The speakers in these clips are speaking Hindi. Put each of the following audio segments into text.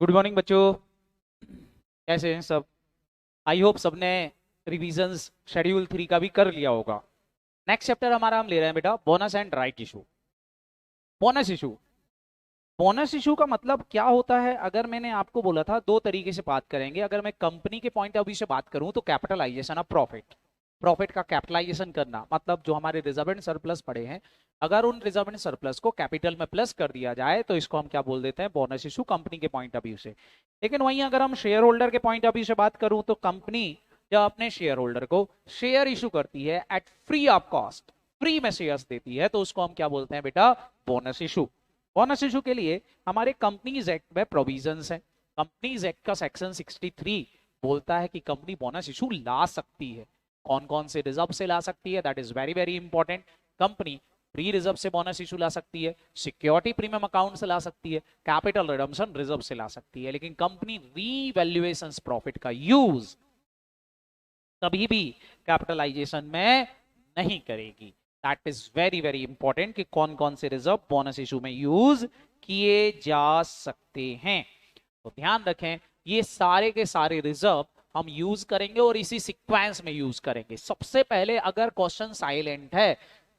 गुड मॉर्निंग बच्चों। कैसे हैं सब? आई होप सबने रिविजन्स शेड्यूल 3 का भी कर लिया होगा। नेक्स्ट चैप्टर हमारा हम ले रहे हैं बेटा bonus and right issue. Bonus issue. Bonus issue का मतलब क्या होता है? अगर मैंने आपको बोला था दो तरीके से बात करेंगे। अगर मैं कंपनी के पॉइंट ऑफ व्यू से बात करूं तो कैपिटलाइजेशन ऑफ प्रॉफिट, प्रॉफिट का कैपिटलाइजेशन करना, मतलब जो हमारे रिजर्व एंड सरप्लस पड़े हैं, अगर उन रिजर्व एंड सरप्लस को कैपिटल में प्लस कर दिया जाए तो इसको हम क्या बोल देते हैं? बोनस इशू, कंपनी के पॉइंट ऑफ व्यू से। लेकिन वहीं अगर हम शेयर होल्डर के पॉइंट ऑफ व्यू से बात करूं तो कंपनी जब अपने शेयर होल्डर को शेयर इशू करती है at free of cost, free में शेयर्स देती है, तो उसको हम क्या बोलते हैं बेटा? Bonus issue. बोनस इशू के लिए हमारे कंपनीज एक्ट में प्रोविजंस है। कंपनीज एक्ट का सेक्शन 63 बोलता है कि कंपनी बोनस इशू ला सकती है। कौन कौन से रिजर्व से ला सकती है? That is very very important. Company pre reserve से बोनस इशू ला सकती है, सिक्योरिटी प्रीमियम अकाउंट से ला सकती है, कैपिटल रिडम्पशन रिजर्व से ला सकती है, लेकिन कंपनी रीवैल्यूएशन प्रॉफिट का यूज कभी भी कैपिटलाइजेशन में नहीं करेगी। That is very very important कि कौन कौन से रिजर्व बोनस इशू में यूज किए जा सकते हैं। तो ध्यान रखें, ये सारे के सारे रिजर्व हम यूज करेंगे और इसी सीक्वेंस में यूज करेंगे। सबसे पहले अगर क्वेश्चन साइलेंट है,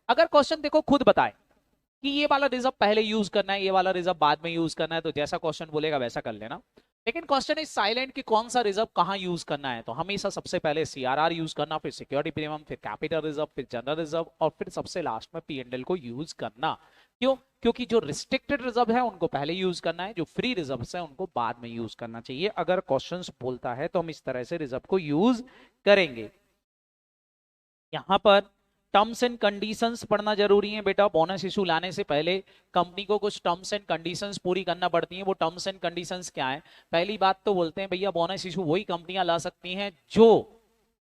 अगर क्वेश्चन देखो खुद बताए कि ये वाला रिजर्व पहले यूज करना है, ये वाला रिजर्व बाद में यूज करना है, तो जैसा क्वेश्चन बोलेगा वैसा कर लेना। लेकिन क्वेश्चन इज साइलेंट कि कौन सा रिजर्व कहां यूज करना है, तो हमेशा सबसे पहले सीआरआर यूज करना, फिर सिक्योरिटी प्रीमियम, फिर कैपिटल रिजर्व, फिर जनरल रिजर्व, और फिर सबसे लास्ट में पीएनएल को यूज करना। क्यों? क्योंकि जो रिस्ट्रिक्टेड रिजर्व है उनको पहले यूज करना है, जो फ्री रिजर्व है उनको बाद में यूज करना चाहिए। अगर क्वेश्चन बोलता है तो हम इस तरह से रिजर्व को यूज करेंगे। यहां पर टर्म्स एंड कंडीशंस पढ़ना जरूरी है बेटा। बोनस इशू लाने से पहले कंपनी को कुछ टर्म्स एंड कंडीशंस पूरी करना पड़ती हैं। वो टर्म्स एंड कंडीशंस क्या है? पहली बात तो बोलते हैं भैया बोनस इशू वही कंपनियां ला सकती हैं जो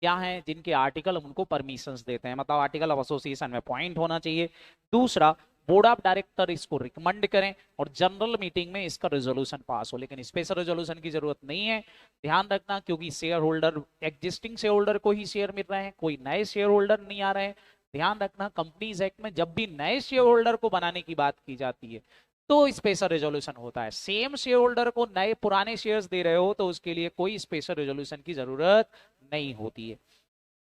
क्या है, जिनके आर्टिकल उनको परमिशंस देते हैं, मतलब आर्टिकल ऑफ एसोसिएशन में पॉइंट होना चाहिए। दूसरा, बोर्ड ऑफ डायरेक्टर इसको रिकमेंड करें और जनरल मीटिंग में इसका रेजोल्यूशन पास हो। लेकिन स्पेशल रेजोल्यूशन की जरूरत नहीं है, ध्यान रखना, क्योंकि share holder existing share holder को ही शेयर मिल रहे हैं, कोई नए शेयर होल्डर नहीं आ रहे हैं। ध्यान रखना, कंपनीज एक्ट में जब भी नए शेयर होल्डर को बनाने की बात की जाती है तो स्पेशल रेजोल्यूशन होता है। सेम शेयर होल्डर को नए पुराने शेयर्स दे रहे हो तो उसके लिए कोई स्पेशल रेजोल्यूशन की जरूरत नहीं होती है।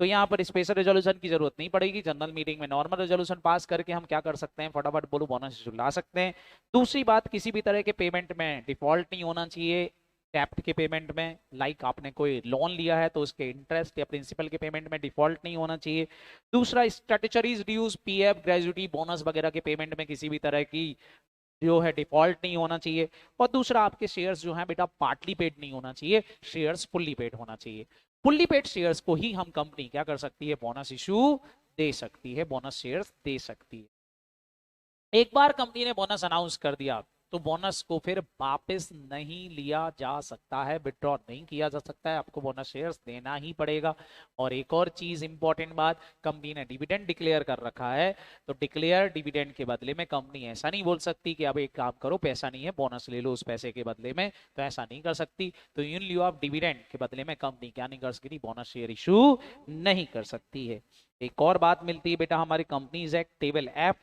तो यहाँ पर स्पेशल रेजोल्यूशन की जरूरत नहीं पड़ेगी। जनरल मीटिंग में नॉर्मल रेजोल्यूशन पास करके हम क्या कर सकते हैं? फटाफट बोलो, बोनस इशू ला सकते हैं। दूसरी बात, किसी भी तरह के पेमेंट में डिफॉल्ट नहीं होना चाहिए। टैप्ड के पेमेंट में, लाइक आपने कोई लोन लिया है तो उसके इंटरेस्ट या प्रिंसिपल के पेमेंट में डिफॉल्ट नहीं होना चाहिए। दूसरा, स्टैट्यूटरीज ड्यूज, पीएफ, ग्रेजुटी, बोनस वगैरह के पेमेंट में किसी भी तरह की जो है डिफॉल्ट नहीं होना चाहिए। और दूसरा, आपके शेयर्स जो है बेटा पार्टली पेड नहीं होना चाहिए, शेयर्स फुल्ली पेड होना चाहिए। फुल्ली पेड शेयर्स को ही हम कंपनी क्या कर सकती है? बोनस इशू दे सकती है, बोनस शेयर्स दे सकती है। एक बार कंपनी ने बोनस अनाउंस कर दिया तो बोनस को फिर वापस नहीं लिया जा सकता है, विड्रॉ नहीं किया जा सकता है, आपको बोनस शेयर्स देना ही पड़ेगा। और एक और चीज इंपॉर्टेंट बात, कंपनी ने डिविडेंड डिक्लेयर कर रखा है तो डिक्लेयर डिविडेंड के बदले में कंपनी ऐसा नहीं बोल सकती कि अब एक काम करो, पैसा नहीं है बोनस ले लो उस पैसे के बदले में, तो ऐसा नहीं कर सकती। तो इन लिeu ऑफ डिविडेंड के बदले में कंपनी क्या नहीं कर सकती? बोनस शेयर इशू नहीं कर सकती है। एक और बात मिलती है बेटा हमारी कंपनीज एक्ट टेबल एफ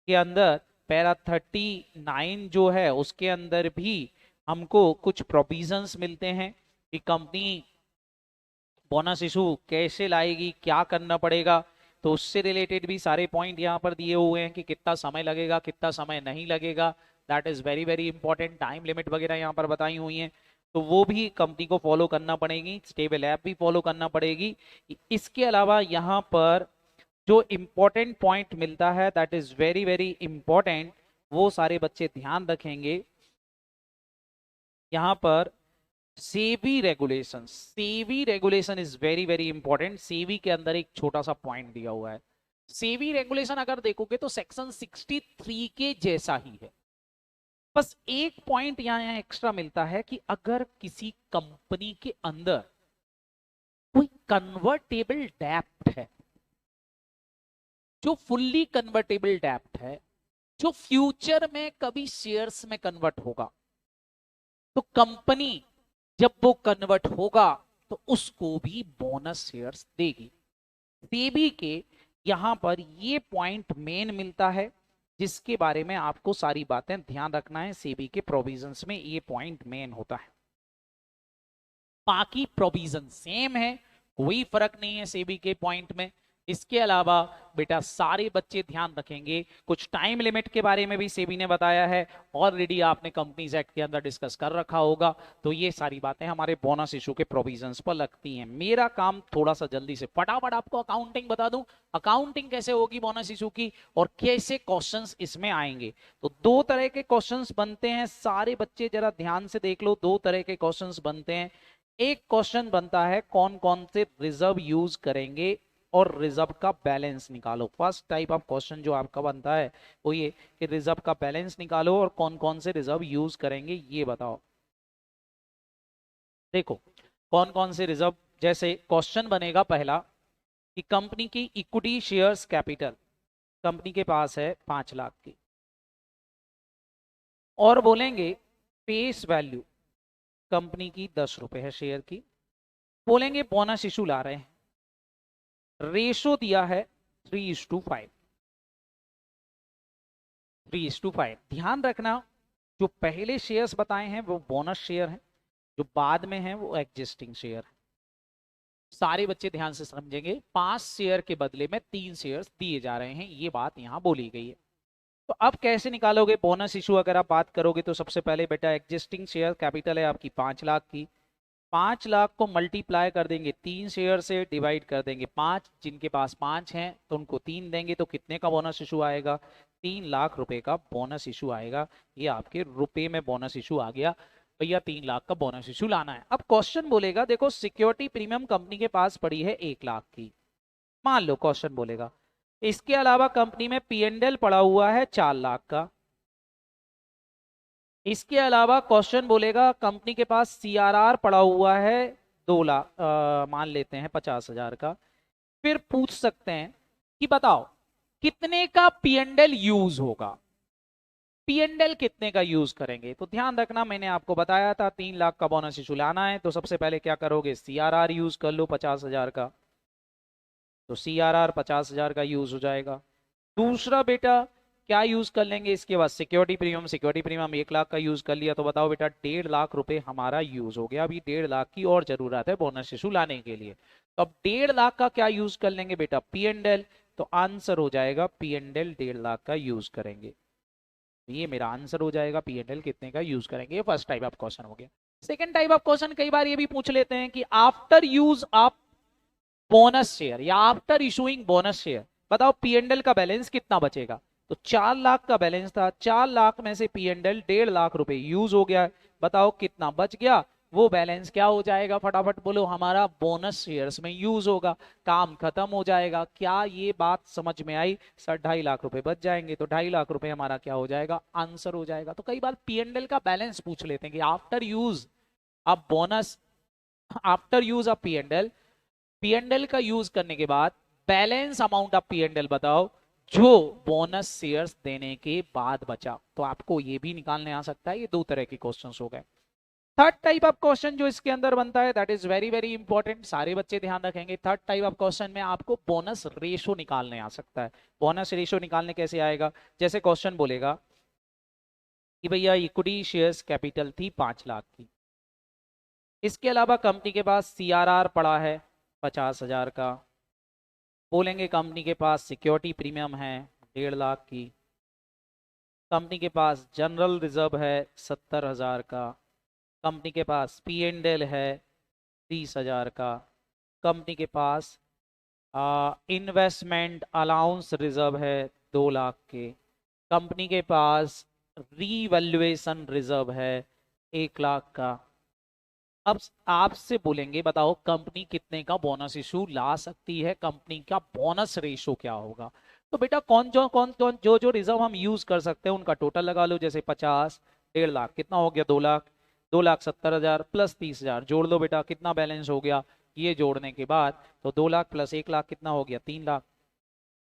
के अंदर, पैरा 39 जो है उसके अंदर भी हमको कुछ प्रोविजंस मिलते हैं कि कंपनी बोनस इशू कैसे लाएगी, क्या करना पड़ेगा। तो उससे रिलेटेड भी सारे पॉइंट यहाँ पर दिए हुए हैं कि कितना समय लगेगा, कितना समय नहीं लगेगा। That is very very important. Time limit वगैरह यहाँ पर बताई हुई हैं, तो वो भी कंपनी को फॉलो करना पड़ेगी, स्टेबल ऐप भी फॉलो करना पड़ेगी। इसके अलावा यहाँ पर जो इंपॉर्टेंट पॉइंट मिलता है, that is very very important, वो सारे बच्चे ध्यान रखेंगे। यहाँ पर SEBI regulation, SEBI regulation is very very important. SEBI के अंदर एक छोटा सा पॉइंट दिया हुआ है। सेबी रेगुलेशन अगर देखोगे तो सेक्शन 63 के जैसा ही है, बस एक पॉइंट यहाँ एक्स्ट्रा मिलता है कि अगर किसी कंपनी के अंदर कोई कन्वर्टेबल डेप्ट है, जो फुल्ली कन्वर्टेबल डेप्ट है, जो फ्यूचर में कभी शेयर्स में कन्वर्ट होगा, तो कंपनी जब वो कन्वर्ट होगा तो उसको भी बोनस शेयर्स देगी। सेबी के यहां पर ये पॉइंट मेन मिलता है जिसके बारे में आपको सारी बातें ध्यान रखना है। सेबी के प्रोविजंस में ये पॉइंट मेन होता है। बाकी प्रोविजन सेम है, कोई फर्क नहीं है सेबी के पॉइंट में। इसके अलावा बेटा सारे बच्चे ध्यान रखेंगे, कुछ टाइम लिमिट के बारे में भी सेबी ने बताया है, ऑलरेडी आपने कंपनीज एक्ट के अंदर डिस्कस कर रखा होगा। तो ये सारी बातें हमारे बोनस इशू के प्रोविजंस पर लगती हैं। मेरा काम थोड़ा सा जल्दी से फटाफट आपको अकाउंटिंग बता दूं, अकाउंटिंग कैसे होगी बोनस इशू की और कैसे क्वेश्चंस इसमें आएंगे। तो दो तरह के क्वेश्चंस बनते हैं, सारे बच्चे जरा ध्यान से देख लो। दो तरह के क्वेश्चंस बनते हैं। एक क्वेश्चन बनता है कौन कौन से रिजर्व यूज करेंगे और रिजर्व का बैलेंस निकालो। फर्स्ट टाइप ऑफ क्वेश्चन जो आपका बनता है वो ये कि रिजर्व का बैलेंस निकालो और कौन कौन से रिजर्व यूज करेंगे ये बताओ। देखो कौन कौन से रिजर्व, जैसे क्वेश्चन बनेगा पहला कि कंपनी की इक्विटी शेयर्स कैपिटल कंपनी के पास है 5 लाख की, और बोलेंगे फेस वैल्यू कंपनी की 10 रुपए है शेयर की, बोलेंगे बोनस इशू ला रहे हैं, रेशो दिया है 3:5। 3:5। ध्यान रखना जो पहले शेयर्स बताए हैं वो बोनस शेयर हैं, जो बाद में हैं वो एग्जिस्टिंग शेयर है। सारे बच्चे ध्यान से समझेंगे, 5 शेयर के बदले में 3 शेयर्स दिए जा रहे हैं, ये बात यहां बोली गई है। तो अब कैसे निकालोगे बोनस इशू? अगर आप बात करोगे तो सबसे पहले बेटा एग्जिस्टिंग शेयर कैपिटल है आपकी 5 लाख की, 5 लाख को मल्टीप्लाई कर देंगे 3 शेयर से, डिवाइड कर देंगे 5, जिनके पास 5 हैं तो उनको 3 देंगे, तो कितने का बोनस इशू आएगा? 3 लाख रुपए का बोनस इशू आएगा। ये आपके रुपए में बोनस इशू आ गया भैया, 3 लाख का बोनस इशू लाना है। अब क्वेश्चन बोलेगा देखो सिक्योरिटी प्रीमियम कंपनी के पास पड़ी है 1 लाख की, मान लो क्वेश्चन बोलेगा। इसके अलावा कंपनी में पी&एल पड़ा हुआ है 4 लाख का। इसके अलावा क्वेश्चन बोलेगा कंपनी के पास सीआरआर पड़ा हुआ है 2 लाख, मान लेते हैं 50,000 का। फिर पूछ सकते हैं कि बताओ कितने का पी&एल यूज होगा, पी&एल कितने का यूज करेंगे। तो ध्यान रखना मैंने आपको बताया था 3 लाख का बोनस इशू लाना है, तो सबसे पहले क्या करोगे, सीआरआर यूज कर लो 50,000 का, तो सीआरआर 50,000 का यूज हो जाएगा। दूसरा बेटा क्या यूज कर लेंगे इसके बाद, security premium, security premium 1 lakh का यूज कर लिया, तो बताओ बेटा 1.5 लाख रुपए हमारा यूज हो गया। अभी 1.5 लाख की और जरूरत है बोनस इशू लाने के लिए, तो अब 1.5 लाख का क्या यूज कर लेंगे बेटा, पी&एल। तो आंसर हो जाएगा पी&एल 1.5 लाख का यूज करेंगे। ये मेरा आंसर हो जाएगा पी&एल कितने का यूज करेंगे। ये फर्स्ट टाइप ऑफ क्वेश्चन हो गया। सेकंड टाइप ऑफ क्वेश्चन कई बार ये भी पूछ लेते हैं कि after use of bonus share या आफ्टर इशूइंग बोनस शेयर बताओ पी&एल का बैलेंस कितना बचेगा। तो 4 लाख का बैलेंस था, 4 लाख में से पी&एल 1.5 लाख रुपए यूज हो गया, बताओ कितना बच गया। वो बैलेंस क्या हो जाएगा, फटाफट बोलो, हमारा बोनस शेयर्स में यूज होगा, काम खत्म हो जाएगा। क्या ये बात समझ में आई? सर 2.5 लाख रुपए बच जाएंगे, तो 2.5 लाख रुपए हमारा क्या हो जाएगा, आंसर हो जाएगा। तो कई बार पी&एल का बैलेंस पूछ लेते हैं कि आफ्टर यूज अब bonus, after use of P&L, P&L का यूज करने के बाद बैलेंस अमाउंट ऑफ पी&एल बताओ जो बोनस शेयर्स देने के बाद बचा। तो आपको ये भी निकालने आ सकता है। ये दो तरह के क्वेश्चंस हो गए। थर्ड टाइप ऑफ क्वेश्चन जो इसके अंदर बनता है that is very very important, सारे बच्चे ध्यान रखेंगे। थर्ड टाइप ऑफ क्वेश्चन में आपको बोनस रेशो निकालने आ सकता है। बोनस रेशो निकालने कैसे आएगा, जैसे क्वेश्चन बोलेगा कि भैया इक्विटी शेयर्स कैपिटल थी 5 लाख की, इसके अलावा कंपनी के पास सीआरआर पड़ा है 50,000 का, बोलेंगे कंपनी के पास सिक्योरिटी प्रीमियम है 1.5 लाख की, कंपनी के पास जनरल रिजर्व है 70,000 का, कंपनी के पास पी&एल है 30,000 का, कंपनी के पास इन्वेस्टमेंट अलाउंस रिजर्व है 2 लाख के, कंपनी के पास रीवैल्यूएशन रिजर्व है 1 लाख का। अब आपसे बोलेंगे बताओ कंपनी कितने का बोनस इशू ला सकती है, कंपनी का बोनस रेशो क्या होगा। तो बेटा कौन कौन जो जो रिजर्व हम यूज कर सकते हैं उनका टोटल लगा लो, जैसे 50, 1.5 लाख कितना हो गया, 2 लाख, 2,70,000 प्लस 30,000 जोड़ लो बेटा, कितना बैलेंस हो गया। ये जोड़ने के बाद तो 2 लाख प्लस 1 लाख कितना हो गया, 3 लाख।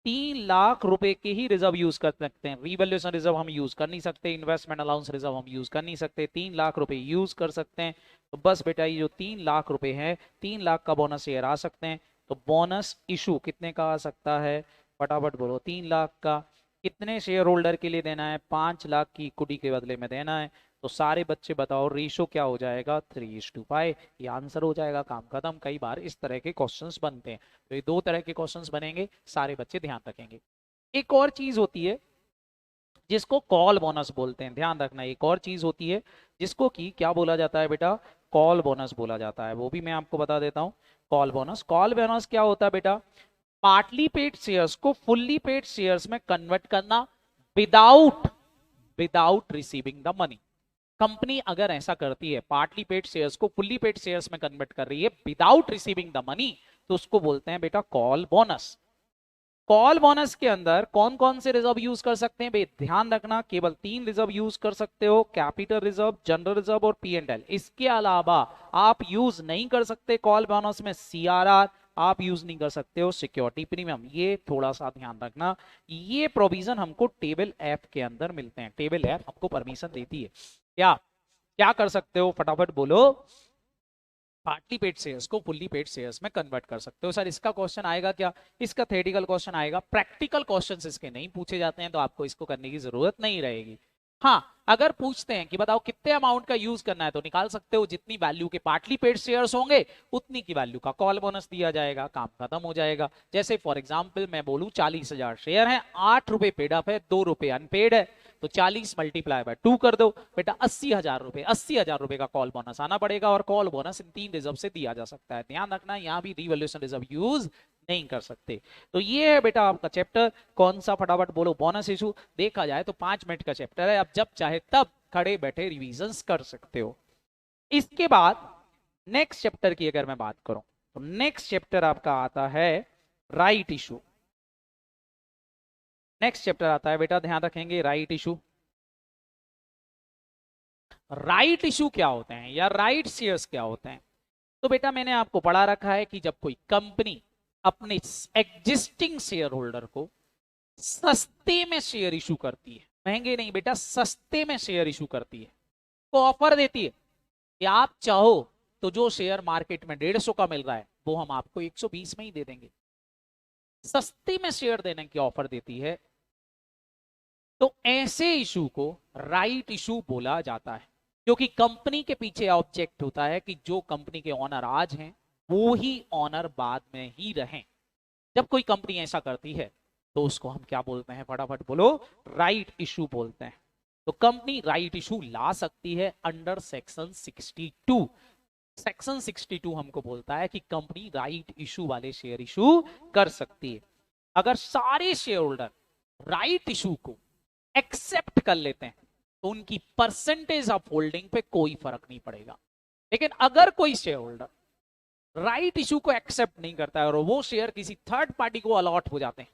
3 लाख रुपए के ही रिजर्व यूज कर सकते हैं, रिवैल्यूएशन रिजर्व हम यूज कर नहीं सकते, इन्वेस्टमेंट अलाउंस रिजर्व हम यूज कर नहीं सकते, 3 लाख रुपए यूज कर सकते हैं। तो बस बेटा ये जो 3 लाख रुपए हैं, 3 लाख का बोनस शेयर आ सकते हैं। तो बोनस इशू कितने का आ सकता है, फटाफट बोलो, 3 लाख का। कितने शेयर होल्डर के लिए देना है? 5 लाख की इक्विटी के बदले में देना है। तो सारे बच्चे बताओ रेशो क्या हो जाएगा? 3:5। ये आंसर हो जाएगा, काम खत्म। कई बार इस तरह के क्वेश्चंस बनते हैं, तो ये 2 तरह के क्वेश्चंस बनेंगे, सारे बच्चे ध्यान रखेंगे। एक और चीज होती है जिसको कॉल बोनस बोलते हैं, ध्यान रखना। एक और चीज होती है जिसको कि क्या बोला जाता है बेटा? कॉल बोनस बोला जाता है। वो भी मैं आपको बता देता हूं। कॉल बोनस, कॉल बोनस क्या होता है बेटा? पार्टली पेड शेयर्स को फुल्ली पेड शेयर्स में कन्वर्ट करना without without receiving the money. Company अगर ऐसा करती है, पार्टली पेड शेयर्स को फुल्ली पेड शेयर्स में कन्वर्ट कर रही है विदाउट रिसीविंग द मनी, तो उसको बोलते हैं बेटा कॉल बोनस। कॉल बोनस के अंदर कौन कौन से रिजर्व यूज कर सकते हैं भाई? ध्यान रखना, केवल 3 रिजर्व यूज कर सकते हो, कैपिटल रिजर्व, जनरल रिजर्व और P&L। इसके अलावा आप यूज नहीं कर सकते कॉल बोनस में CRR, आप यूज नहीं कर सकते हो सिक्योरिटी प्रीमियम। ये थोड़ा सा ध्यान रखना, ये प्रोविजन हमको टेबल F के अंदर मिलते हैं। टेबल F हमको परमिशन देती है। क्या क्या कर सकते हो? फटाफट बोलो। पार्टली पेड शेयर्स को फुल्ली पेड शेयर्स में कन्वर्ट कर सकते हो। सर इसका क्वेश्चन आएगा क्या? इसका थ्योरेटिकल क्वेश्चन आएगा, प्रैक्टिकल क्वेश्चंस इसके नहीं पूछे जाते हैं, तो आपको इसको करने की जरूरत नहीं रहेगी। हाँ, अगर पूछते हैं कि बताओ कितने अमाउंट का यूज करना है, तो निकाल सकते हो। जितनी वैल्यू के पार्टली पेड शेयर्स होंगे उतनी की वैल्यू का कॉल बोनस दिया जाएगा, काम खत्म हो जाएगा। जैसे फॉर एग्जांपल मैं बोलूं 40,000 शेयर हैं, 8 रुपए पेड अप है, 2 रुपए अनपेड है, तो 40 मल्टीप्लाई बाय 2 कर दो बेटा, 80,000 रुपए। 80,000 रुपए का कॉल बोनस आना पड़ेगा, और कॉल बोनस इन 3 रिजर्व से दिया जा सकता है। ध्यान रखना, यहाँ भी रिवैल्यूएशन रिजर्व यूज नहीं कर सकते। तो ये है बेटा आपका चैप्टर। कौन सा? फटाफट बोलो। Bonus issue. देखा जाए तो 5 मिनट का चैप्टर है, अब जब चाहे तब खड़े बैठे रिविजन्स कर सकते हो। इसके बाद नेक्स्ट चैप्टर की अगर मैं बात करूं, तो नेक्स्ट चैप्टर आपका आता है राइट इशू। नेक्स्ट चैप्टर आता है बेटा, ध्यान रखेंगे, राइट इशू। राइट इशू क्या होते हैं या राइट शेयर्स क्या होते हैं? तो बेटा मैंने आपको पढ़ा रखा है कि जब कोई कंपनी अपने एग्जिस्टिंग शेयर होल्डर को सस्ते में शेयर इशू करती है, महंगे नहीं बेटा, सस्ते में शेयर इशू करती है, तो ऑफर देती है कि आप चाहो तो जो शेयर मार्केट में 150 का मिल रहा है वो हम आपको 120 में ही दे देंगे। सस्ते में शेयर देने की ऑफर देती है, तो ऐसे इशू को राइट इशू बोला जाता है। क्योंकि कंपनी के पीछे ऑब्जेक्ट होता है कि जो कंपनी के ऑनर आज हैं वो ही ऑनर बाद में ही रहें। जब कोई कंपनी ऐसा करती है तो उसको हम क्या बोलते हैं? फटाफट बोलो। राइट इशू बोलते हैं। तो कंपनी राइट इशू ला सकती है अंडर सेक्शन 62। सेक्शन 62 हमको बोलता है कि कंपनी राइट इशू वाले शेयर इशू कर सकती है। अगर सारे शेयर होल्डर राइट इशू को एक्सेप्ट कर लेते हैं तो उनकी परसेंटेज ऑफ होल्डिंग पे कोई फर्क नहीं पड़ेगा। लेकिन अगर कोई शेयर होल्डर राइट इशू को एक्सेप्ट नहीं करता है और वो शेयर किसी थर्ड पार्टी को अलॉट हो जाते हैं,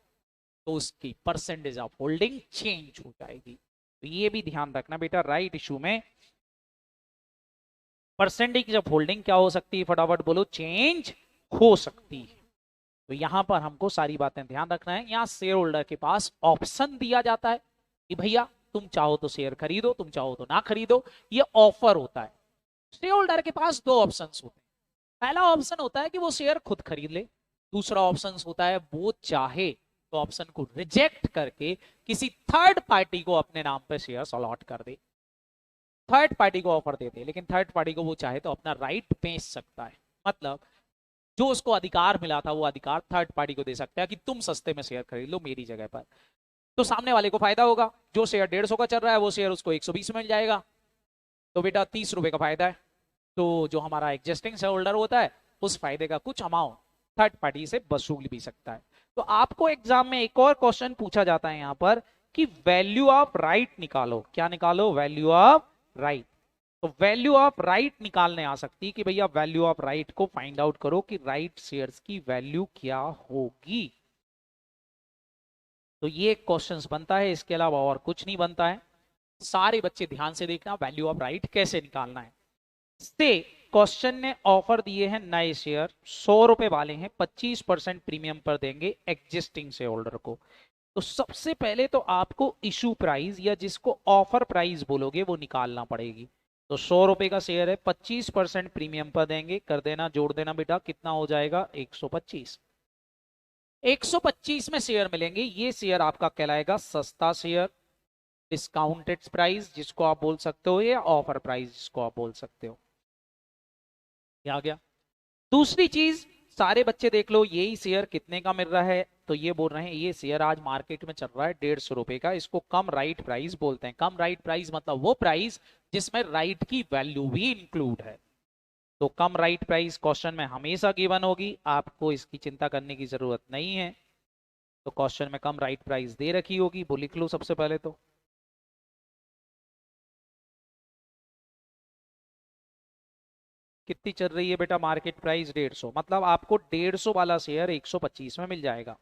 तो उसकी परसेंटेज ऑफ होल्डिंग चेंज हो जाएगी। तो ये भी ध्यान रखना बेटा, राइट इशू में परसेंटेज ऑफ होल्डिंग क्या हो सकती है? फटाफट बोलो। चेंज हो सकती है। तो यहां पर हमको सारी बातें ध्यान रखना है। यहां शेयर होल्डर के पास ऑप्शन दिया जाता है कि भैया तुम चाहो तो शेयर खरीदो, तुम चाहो तो ना खरीदो, ये ऑफर होता है। शेयर होल्डर के पास 2 ऑप्शंस होते हैं। पहला ऑप्शन होता है कि वो शेयर खुद खरीद ले। दूसरा ऑप्शन होता है वो चाहे तो ऑप्शन को रिजेक्ट करके किसी थर्ड पार्टी को अपने नाम पर शेयर अलॉट कर दे। थर्ड पार्टी को ऑफर देते, लेकिन थर्ड पार्टी को वो चाहे तो अपना राइट बेच सकता है। मतलब जो उसको अधिकार मिला था वो अधिकार थर्ड पार्टी को दे सकता है कि तुम सस्ते में शेयर खरीद लो मेरी जगह पर। तो सामने वाले को फायदा होगा। जो शेयर 150 का चल रहा है वो शेयर उसको 120 में मिल जाएगा, तो बेटा 30 रुपए का फायदा है। तो जो हमारा एग्जिस्टिंग शेयर होल्डर होता है उस फायदे का कुछ अमाउंट थर्ड पार्टी से वसूल भी सकता है। तो आपको एग्जाम में एक और क्वेश्चन पूछा जाता है यहाँ पर कि वैल्यू ऑफ राइट निकालो। क्या निकालो? Value of right. तो वैल्यू ऑफ राइट निकालने आ सकती है कि भैया वैल्यू ऑफ राइट को फाइंड आउट करो कि राइट शेयर्स की वैल्यू क्या होगी। तो ये क्वेश्चंस बनता है, इसके अलावा और कुछ नहीं बनता है। सारे बच्चे ध्यान से देखना वैल्यू ऑफ राइट कैसे निकालना है। से क्वेश्चन ने ऑफर दिए हैं नए शेयर 100 रुपए वाले हैं, 25% प्रीमियम पर देंगे एग्जिस्टिंग शेयर होल्डर को। तो सबसे पहले तो आपको इशू प्राइस या जिसको ऑफर प्राइस बोलोगे वो निकालना पड़ेगी। तो 100 रुपए का शेयर है, 25% प्रीमियम पर देंगे, कर देना, जोड़ देना बेटा, कितना हो जाएगा? 125। 125 में शेयर मिलेंगे, ये शेयर आपका कहलाएगा सस्ता शेयर, डिस्काउंटेड प्राइस जिसको आप बोल सकते हो, या ऑफर प्राइस जिसको आप बोल सकते हो। ये आ गया। दूसरी चीज, सारे बच्चे देख लो, यही शेयर कितने का मिल रहा है, तो ये बोल रहे हैं ये शेयर आज मार्केट में चल रहा है 150 रुपए का, इसको कम राइट प्राइस बोलते हैं। कम राइट प्राइस मतलब वो प्राइस जिसमें राइट की वैल्यू भी इंक्लूड है। तो कम राइट प्राइस क्वेश्चन में हमेशा गिवन होगी, आपको इसकी चिंता करने की जरूरत नहीं है। तो क्वेश्चन में कम राइट प्राइस दे रखी होगी, वो लिख लो सबसे पहले तो। कितनी चल रही है बेटा मार्केट प्राइस? 150, मतलब आपको 150 वाला शेयर 125 में मिल जाएगा।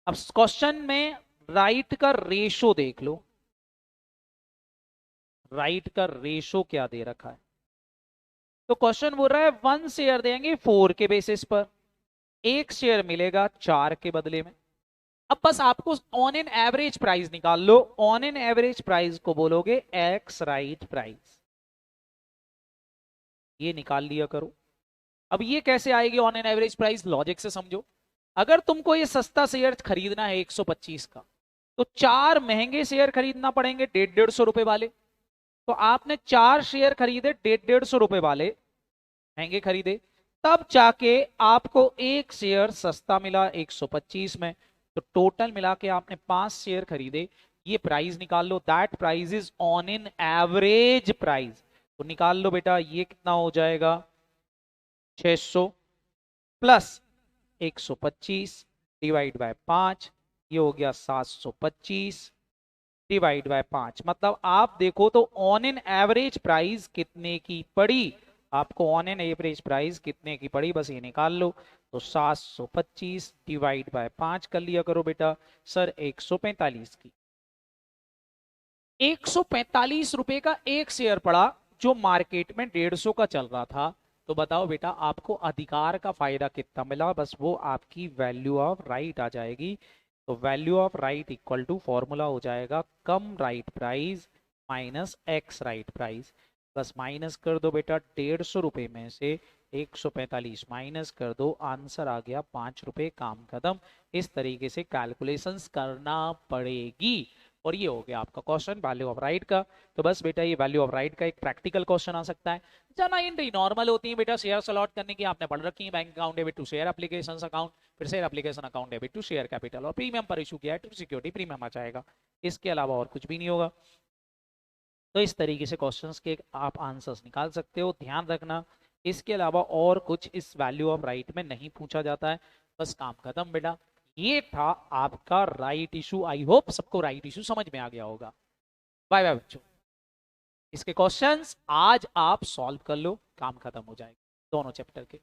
अब क्वेश्चन में राइट का रेशो देख लो, राइट का रेशो क्या दे रखा है। तो क्वेश्चन बोल रहा है 1 शेयर देंगे 4 के बेसिस पर, 1 शेयर मिलेगा 4 के बदले में। अब बस आपको ऑन एन एवरेज प्राइस निकाल लो, ऑन एन एवरेज प्राइस को बोलोगे एक्स राइट प्राइस, ये निकाल लिया करो। अब ये कैसे आएगी on an average price? Logic से समझो। अगर तुमको ये सस्ता शेयर खरीदना है 125 का, तो 4 महंगे शेयर खरीदना पड़ेंगे 150-150 रुपए वाले। तो आपने 4 शेयर खरीदे 150-150 रुपए वाले, महंगे खरीदे, तब जाके आपको एक शेयर सस्ता मिला 125 में। तो टोटल मिला के आपने 5 शेयर खरीदे, ये प्राइस निकाल लो, that price is on in average price. तो निकाल लो बेटा, ये कितना हो जाएगा 600 प्लस 125 डिवाइड बाय 5, ये हो गया 725 डिवाइड बाय 5। मतलब आप देखो तो ऑन एन एवरेज प्राइस कितने की पड़ी, आपको ऑन एन एवरेज प्राइस कितने की पड़ी, बस ये निकाल लो। तो 725 डिवाइड बाय 5 कर लिया करो बेटा। सर 145 की, 145 रुपए का एक शेयर पड़ा जो मार्केट में 150 का चल रहा था। तो बताओ बेटा आपको अधिकार का फायदा कितना मिला, बस वो आपकी वैल्यू ऑफ राइट आ जाएगी। तो value of right equal to formula हो जाएगा cum right price minus ex right price. बस माइनस कर दो बेटा, 150 रुपए में से 145 माइनस कर दो, आंसर आ गया 5 रुपए, काम खत्म। इस तरीके से कैलकुलेशंस करना पड़ेगी। और ये हो गया आपका क्वेश्चन वैल्यू ऑफ राइट का। तो बस बेटा ये वैल्यू ऑफ राइट का एक प्रैक्टिकल क्वेश्चन आ सकता है। जाना एंट्री नॉर्मल होती है बेटा, शेयर अलॉट करने की आपने पढ़ रखी है, bank account debit to share application account, फिर share application account debit to share capital, और प्रीमियम पर इशू किया है टू सिक्योरिटी प्रीमियम आ जाएगा। इसके अलावा और कुछ भी नहीं होगा। तो इस तरीके से क्वेश्चंस के आप आंसर्स निकाल सकते हो, ध्यान रखना। इसके अलावा और कुछ इस वैल्यू ऑफ राइट में नहीं पूछा जाता है, बस काम खत्म बेटा। ये था आपका राइट इशू। आई होप सबको राइट इशू समझ में आ गया होगा। बाय बाय बच्चों। इसके क्वेश्चंस आज आप सॉल्व कर लो, काम खत्म हो जाएगा दोनों चैप्टर के।